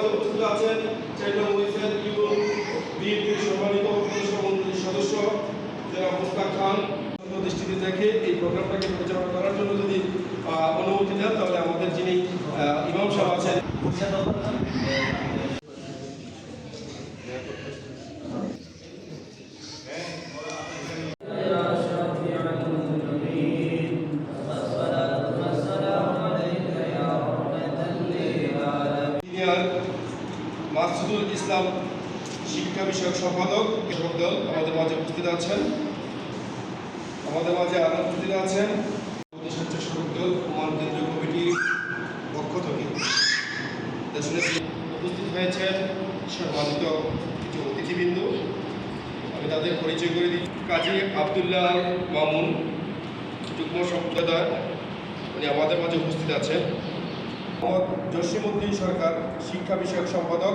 মাঝে উপস্থিত আছেন 4 নং ওয়েসের ইউরোপ বিএনপির সম্মানিত মন্ত্রীর সদস্য জনাব মুস্তাক খান। দৃষ্টিতে দেখে এই প্রোগ্রামটাকে পরিচালনা করার জন্য যদি অনুমতি দেন তাহলে আমাদের যিনি ইমাম সাহেব আছেন মাসুদুল ইসলাম শিক্ষা বিষয়ক সম্পাদক এবং দল আমাদের মাঝে উপস্থিত আছেন। আমাদের মাঝে আরো উপস্থিত আছেন স্বেচ্ছাসেবক দল কুমার কেন্দ্রীয় কমিটির পক্ষ থেকে উপস্থিত হয়েছেন সম্মানিত কিছু অতিথিবৃন্দ। আমি তাদের পরিচয় করে দিই। কাজী আবদুল্লাহ মামুন যুগ্ম সম্পাদক, উনি আমাদের মাঝে উপস্থিত আছেন। মোহাম্মদ জসিমউদ্দিন সরকার শিক্ষা বিষয়ক সম্পাদক।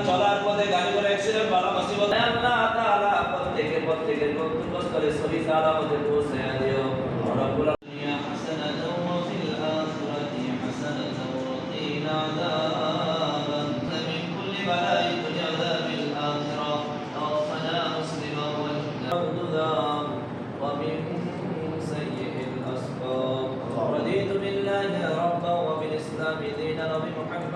চলার পথে গাড়ি করে অ্যাক্সিডেন্ট বালা মুসিবত আল্লাহ তাআলা প্রত্যেকের গন্তব্যস্থলে সহি সালামতে পৌঁছে দিও। রব্বুল আলামিন হাসানাতাও ওয়া ফিল আখিরাতি হাসানাতাও ওয়া কিনা আযাবান মিন কুল্লি বালাইন দুনিয়া আযাবিল আখিরাহ তাওফানা মুসলিমান ওয়া হুদা ওয়া মিন sayyi'il asbab raditu billahi rabban wa bil islam dinan wa bi muhammad